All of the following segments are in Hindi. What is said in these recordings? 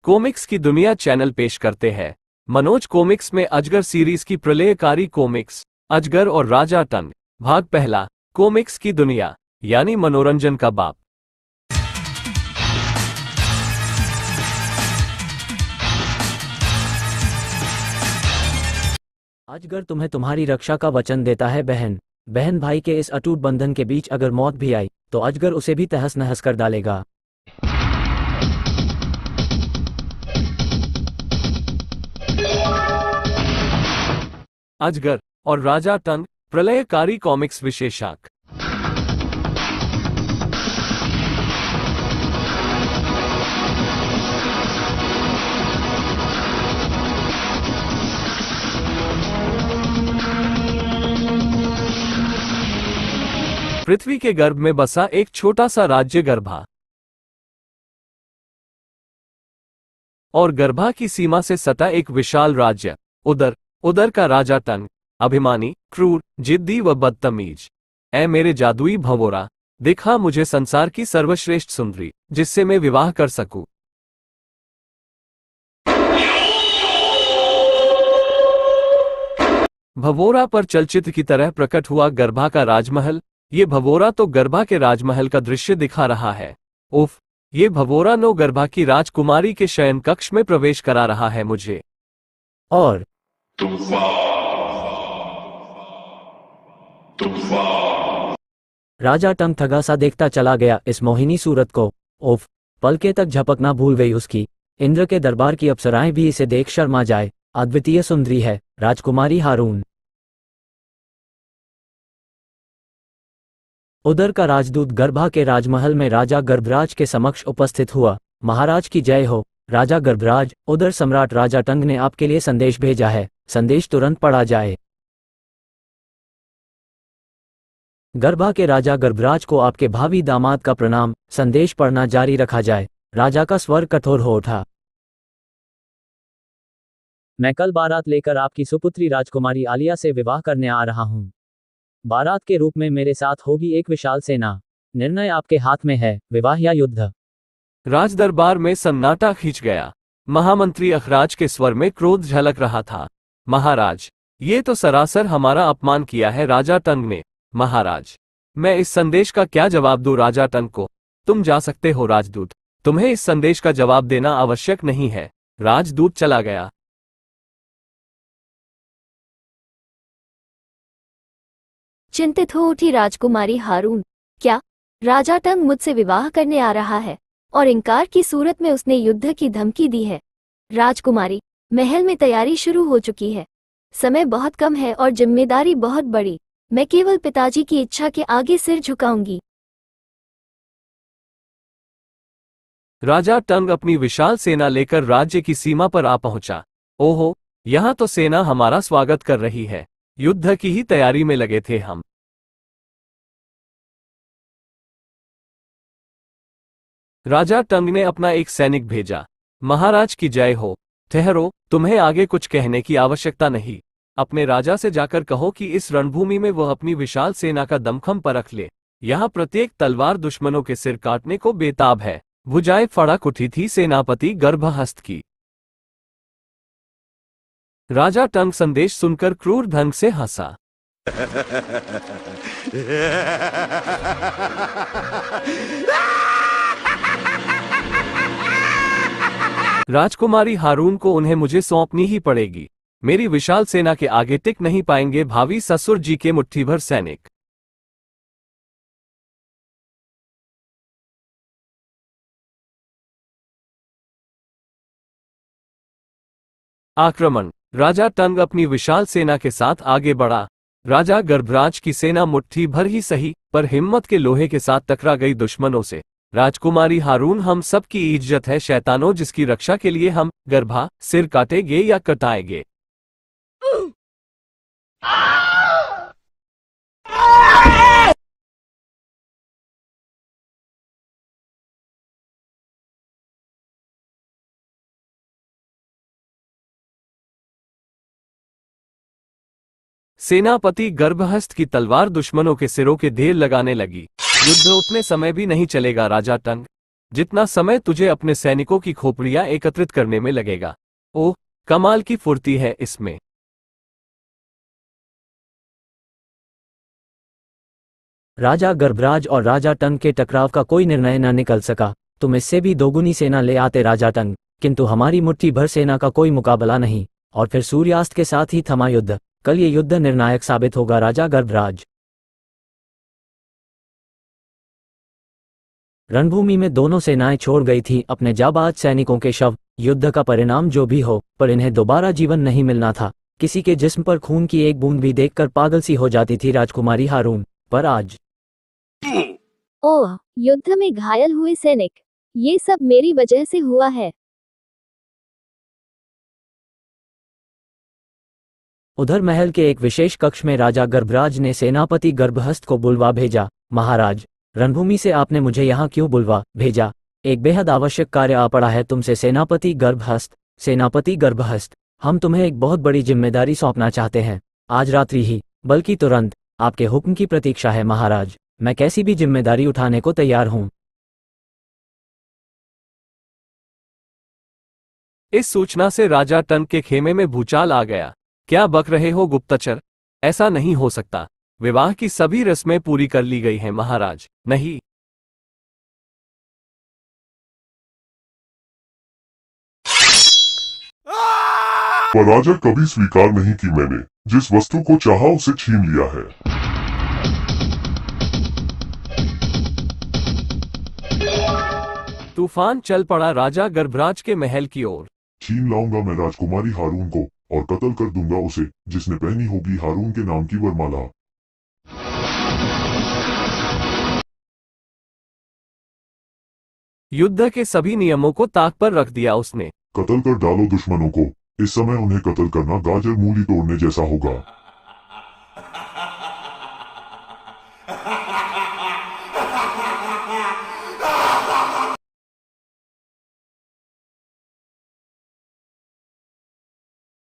कॉमिक्स की दुनिया चैनल पेश करते हैं मनोज कॉमिक्स में अजगर सीरीज की प्रलयकारी कॉमिक्स अजगर और राजा टंग भाग पहला। कॉमिक्स की दुनिया यानी मनोरंजन का बाप। अजगर तुम्हें तुम्हारी रक्षा का वचन देता है बहन। बहन भाई के इस अटूट बंधन के बीच अगर मौत भी आई तो अजगर उसे भी तहस नहस कर डालेगा। अजगर और राजा टंग प्रलयकारी कॉमिक्स विशेषक। पृथ्वी के गर्भ में बसा एक छोटा सा राज्य गर्भा और गर्भा की सीमा से सटा एक विशाल राज्य उदर का राजा टंग अभिमानी, क्रूर, जिद्दी व बदतमीज। ऐ मेरे जादुई भंवोरा, दिखा मुझे संसार की सर्वश्रेष्ठ सुंदरी जिससे मैं विवाह कर सकूं। भंवोरा पर चलचित्र की तरह प्रकट हुआ गर्भा का राजमहल। ये भंवोरा तो गर्भा के राजमहल का दृश्य दिखा रहा है। उफ, ये भंवोरा नो गर्भा की राजकुमारी के शयन कक्ष में प्रवेश करा रहा है मुझे। और राजा टंग थका सा देखता चला गया इस मोहिनी सूरत को। उफ, पलके तक झपकना भूल गई उसकी। इंद्र के दरबार की अप्सराएं भी इसे देख शर्मा जाए। अद्वितीय सुंदरी है राजकुमारी हारून। उदर का राजदूत गर्भा के राजमहल में राजा गर्भराज के समक्ष उपस्थित हुआ। महाराज की जय हो राजा गर्भराज। उदर सम्राट राजा टंग ने आपके लिए संदेश भेजा है। संदेश तुरंत पढ़ा जाए। गर्भा के राजा गर्भराज को आपके भावी दामाद का प्रणाम। संदेश पढ़ना जारी रखा जाए। राजा का स्वर कठोर हो उठा। मैं कल बारात लेकर आपकी सुपुत्री राजकुमारी आलिया से विवाह करने आ रहा हूं। बारात के रूप में मेरे साथ होगी एक विशाल सेना। निर्णय आपके हाथ में है, विवाह या युद्ध। राजदरबार में सन्नाटा खींच गया। महामंत्री अखराज के स्वर में क्रोध झलक रहा था। महाराज, ये तो सरासर हमारा अपमान किया है राजा टंग ने। महाराज, मैं इस संदेश का क्या जवाब दूं राजा टंग को? तुम जा सकते हो राजदूत, तुम्हें इस संदेश का जवाब देना आवश्यक नहीं है। राजदूत चला गया। चिंतित हो उठी राजकुमारी हारून। क्या राजा टंग मुझसे विवाह करने आ रहा है और इंकार की सूरत में उसने युद्ध की धमकी दी है? राजकुमारी, महल में तैयारी शुरू हो चुकी है। समय बहुत कम है और जिम्मेदारी बहुत बड़ी। मैं केवल पिताजी की इच्छा के आगे सिर झुकाऊंगी। राजा टंग अपनी विशाल सेना लेकर राज्य की सीमा पर आ पहुंचा। ओहो, यहां तो सेना हमारा स्वागत कर रही है। युद्ध की ही तैयारी में लगे थे हम। राजा टंग ने अपना एक सैनिक भेजा। महाराज की जय हो। ठहरो, तुम्हें आगे कुछ कहने की आवश्यकता नहीं। अपने राजा से जाकर कहो कि इस रणभूमि में वह अपनी विशाल सेना का दमखम परख ले। यहाँ प्रत्येक तलवार दुश्मनों के सिर काटने को बेताब है। भुजाएं फड़क उठी थी सेनापति गर्भहस्त की। राजा टंग संदेश सुनकर क्रूर ढंग से हंसा। राजकुमारी हारून को उन्हें मुझे सौंपनी ही पड़ेगी। मेरी विशाल सेना के आगे टिक नहीं पाएंगे भावी ससुर जी के मुट्ठीभर सैनिक। आक्रमण। राजा टंग अपनी विशाल सेना के साथ आगे बढ़ा। राजा गर्भराज की सेना मुट्ठी भर ही सही पर हिम्मत के लोहे के साथ टकरा गई दुश्मनों से। राजकुमारी हारून, हम सब की इज्जत है शैतानों, जिसकी रक्षा के लिए हम गर्भा सिर काटेंगे या कटाएंगे। सेनापति गर्भहस्त की तलवार दुश्मनों के सिरों के ढेर लगाने लगी। युद्ध उतने समय भी नहीं चलेगा राजा टंग। जितना समय तुझे अपने सैनिकों की खोपड़ियां एकत्रित करने में लगेगा। ओह, कमाल की फुर्ती है इसमें। राजा गर्भराज और राजा टंग के टकराव का कोई निर्णय न निकल सका। तुम इससे भी दोगुनी सेना ले आते राजा टंग, किंतु हमारी मुट्ठी भर सेना का कोई मुकाबला नहीं। और फिर सूर्यास्त के साथ ही थमा युद्ध। कल ये युद्ध निर्णायक साबित होगा राजा गर्भराज। रणभूमि में दोनों सेनाएं छोड़ गई थीं अपने जाबाज सैनिकों के शव। युद्ध का परिणाम जो भी हो, पर इन्हें दोबारा जीवन नहीं मिलना था। किसी के जिस्म पर खून की एक बूंद भी देखकर पागल सी हो जाती थी राजकुमारी हारून, पर आज ओह, युद्ध में घायल हुए सैनिक, ये सब मेरी वजह से हुआ है। उधर महल के एक विशेष कक्ष में राजा गर्भराज ने सेनापति गर्भहस्त को बुलवा भेजा। महाराज, रणभूमि से आपने मुझे यहाँ क्यों बुलवा भेजा? एक बेहद आवश्यक कार्य आ पड़ा है तुमसे सेनापति गर्भहस्त। सेनापति गर्भहस्त, हम तुम्हें एक बहुत बड़ी जिम्मेदारी सौंपना चाहते हैं। आज रात्रि ही, बल्कि तुरंत। आपके हुक्म की प्रतीक्षा है महाराज। मैं कैसी भी जिम्मेदारी उठाने को तैयार हूँ। इस सूचना से राजा टंग के खेमे में भूचाल आ गया। क्या बक रहे हो गुप्तचर? ऐसा नहीं हो सकता। विवाह की सभी रस्में पूरी कर ली गई हैं महाराज। नहीं, पराजय कभी स्वीकार नहीं की मैंने। जिस वस्तु को चाहा उसे छीन लिया है। तूफान चल पड़ा राजा गर्भराज के महल की ओर। छीन लाऊंगा मैं राजकुमारी हारून को और कत्ल कर दूंगा उसे जिसने पहनी होगी हारून के नाम की वरमाला। युद्ध के सभी नियमों को ताक पर रख दिया उसने। कत्ल कर डालो दुश्मनों को। इस समय उन्हें कत्ल करना गाजर मूली तोड़ने जैसा होगा।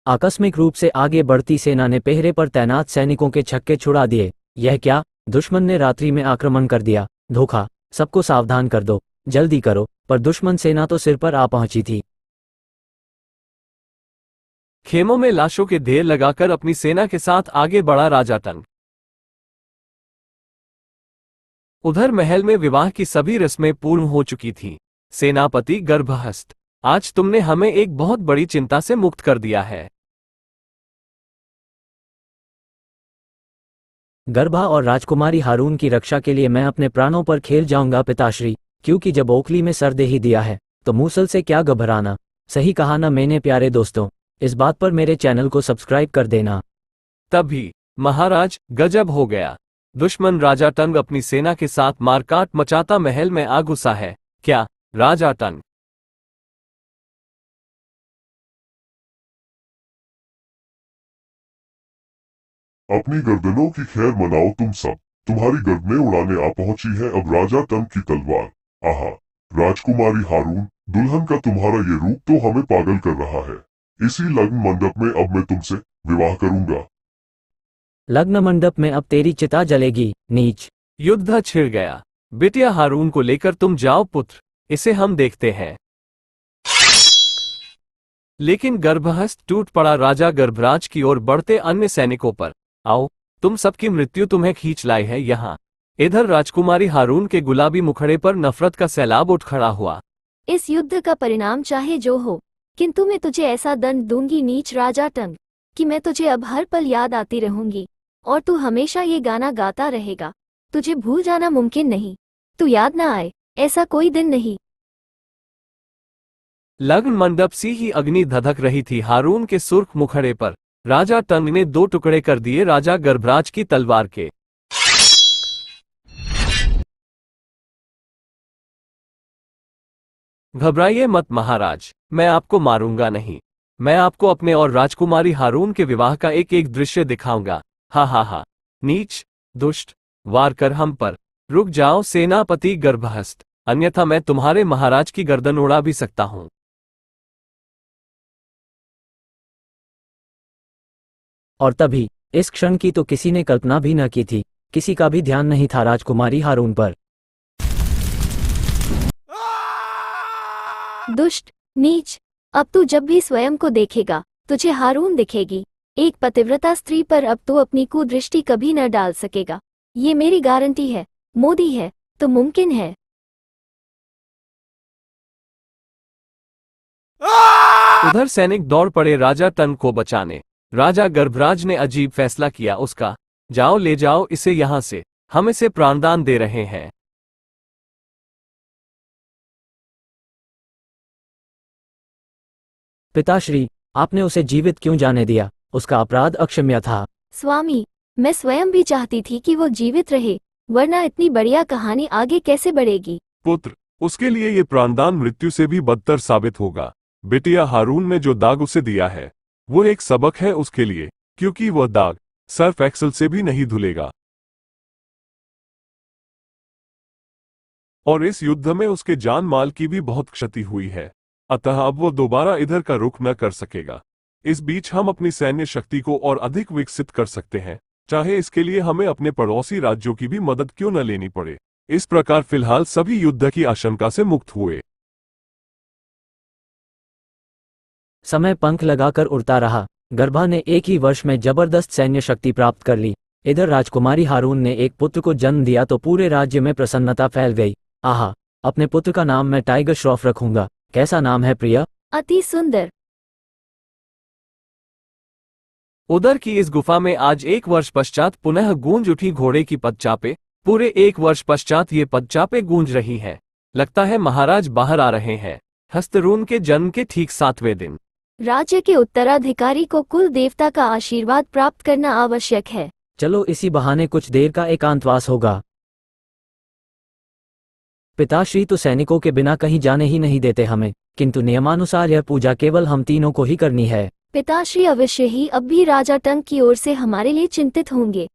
आकस्मिक रूप से आगे बढ़ती सेना ने पहरे पर तैनात सैनिकों के छक्के छुड़ा दिए। यह क्या? दुश्मन ने रात्रि में आक्रमण कर दिया। धोखा। सबको सावधान कर दो, जल्दी करो। पर दुश्मन सेना तो सिर पर आ पहुंची थी। खेमों में लाशों के ढेर लगाकर अपनी सेना के साथ आगे बढ़ा राजा टंग। उधर महल में विवाह की सभी रस्में पूर्ण हो चुकी थीं। सेनापति गर्भहस्त, आज तुमने हमें एक बहुत बड़ी चिंता से मुक्त कर दिया है। गर्भा और राजकुमारी हारून की रक्षा के लिए मैं अपने प्राणों पर खेल जाऊंगा पिताश्री, क्योंकि जब ओखली में सर दे ही दिया है तो मूसल से क्या घबराना। सही कहा ना मैंने प्यारे दोस्तों? इस बात पर मेरे चैनल को सब्सक्राइब कर देना। तभी महाराज, गजब हो गया। दुश्मन राजा टंग अपनी सेना के साथ मारकाट मचाता महल में आ घुसा है। क्या राजा टंग? अपनी गर्दनों की खैर मनाओ तुम सब। तुम्हारी गर्दनें उड़ाने आ पहुंची है अब राजा टंग की तलवार। आहा, राजकुमारी हारून, दुल्हन का तुम्हारा ये रूप तो हमें पागल कर रहा है। इसी लग्न मंडप में अब मैं तुमसे विवाह करूंगा। लग्न मंडप में अब तेरी चिता जलेगी, नीच। युद्ध छिड़ गया। बिटिया हारून को लेकर तुम जाओ पुत्र, इसे हम देखते हैं। लेकिन गर्भहस्त टूट पड़ा राजा गर्भराज की ओर बढ़ते अन्य सैनिकों पर। आओ, तुम सबकी मृत्यु तुम्हें खींच लाई है यहाँ। इधर राजकुमारी हारून के गुलाबी मुखड़े पर नफरत का सैलाब उठ खड़ा हुआ। इस युद्ध का परिणाम चाहे जो हो, किंतु मैं तुझे ऐसा दंड दूंगी नीच राजा टंग, कि मैं तुझे अब हर पल याद आती रहूंगी और तू हमेशा ये गाना गाता रहेगा। तुझे भूल जाना मुमकिन नहीं। तू याद ना आए, ऐसा कोई दिन नहीं। लग्न मंडप सी ही अग्नि धधक रही थी हारून के सुर्ख मुखड़े पर। राजा टंग ने दो टुकड़े कर दिए राजा गर्भराज की तलवार के। घबराइए मत महाराज, मैं आपको मारूंगा नहीं। मैं आपको अपने और राजकुमारी हारून के विवाह का एक एक दृश्य दिखाऊंगा। हा हा हा। नीच, दुष्ट, वार कर हम पर। रुक जाओ सेनापति गर्भहस्त, अन्यथा मैं तुम्हारे महाराज की गर्दन उड़ा भी सकता हूं। और तभी इस क्षण की तो किसी ने कल्पना भी न की थी। किसी का भी ध्यान नहीं था राजकुमारी हारून पर। दुष्ट, नीच, अब तू जब भी स्वयं को देखेगा तुझे हारून दिखेगी। एक पतिव्रता स्त्री पर अब तू अपनी कुदृष्टि कभी न डाल सकेगा, ये मेरी गारंटी है। मोदी है तो मुमकिन है। उधर सैनिक दौड़ पड़े राजा टंग को बचाने। राजा गर्भराज ने अजीब फैसला किया उसका। जाओ ले जाओ इसे यहां से, हम इसे प्राणदान दे रहे हैं। पिताश्री, आपने उसे जीवित क्यों जाने दिया? उसका अपराध अक्षम्य था। स्वामी, मैं स्वयं भी चाहती थी कि वो जीवित रहे, वरना इतनी बढ़िया कहानी आगे कैसे बढ़ेगी। पुत्र, उसके लिए ये प्राणदान मृत्यु से भी बदतर साबित होगा। बिटिया हारून ने जो दाग उसे दिया है वो एक सबक है उसके लिए, क्योंकि वह दाग सर्फ एक्सल से भी नहीं धुलेगा। और इस युद्ध में उसके जान माल की भी बहुत क्षति हुई है, अतः अब वो दोबारा इधर का रुख न कर सकेगा। इस बीच हम अपनी सैन्य शक्ति को और अधिक विकसित कर सकते हैं, चाहे इसके लिए हमें अपने पड़ोसी राज्यों की भी मदद क्यों न लेनी पड़े। इस प्रकार फिलहाल सभी युद्ध की आशंका से मुक्त हुए। समय पंख लगाकर उड़ता रहा। गर्भा ने एक ही वर्ष में जबरदस्त सैन्य शक्ति प्राप्त कर ली। इधर राजकुमारी हारून ने एक पुत्र को जन्म दिया तो पूरे राज्य में प्रसन्नता फैल गई। आहा, अपने पुत्र का नाम मैं टाइगर श्रॉफ रखूंगा। कैसा नाम है प्रिया? अति सुंदर। उधर की इस गुफा में आज 1 वर्ष पश्चात पुनः गूंज उठी घोड़े की पदचापें। पूरे 1 वर्ष पश्चात ये पदचापें गूंज रही हैं। लगता है महाराज बाहर आ रहे हैं। हस्तरून के जन्म के ठीक 7वें दिन राज्य के उत्तराधिकारी को कुल देवता का आशीर्वाद प्राप्त करना आवश्यक है। चलो इसी बहाने कुछ देर का एकांतवास होगा। पिताश्री तो सैनिकों के बिना कहीं जाने ही नहीं देते हमें, किंतु नियमानुसार यह पूजा केवल हम तीनों को ही करनी है। पिताश्री अवश्य ही अब भी राजा टंग की ओर से हमारे लिए चिंतित होंगे।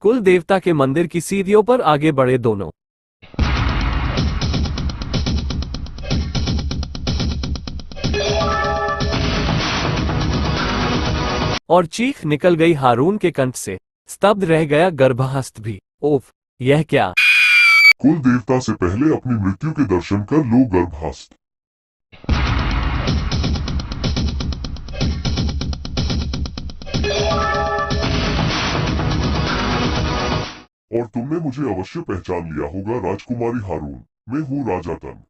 कुल देवता के मंदिर की सीढ़ियों पर आगे बढ़े दोनों। और चीख निकल गई हारून के कंठ से। स्तब्ध रह गया गर्भहस्त भी। ओफ, यह क्या? कुल देवता से पहले अपनी मृत्यु के दर्शन कर लो गर्भहस्त। और तुमने मुझे अवश्य पहचान लिया होगा राजकुमारी हारून। मैं हूँ राजा टंग।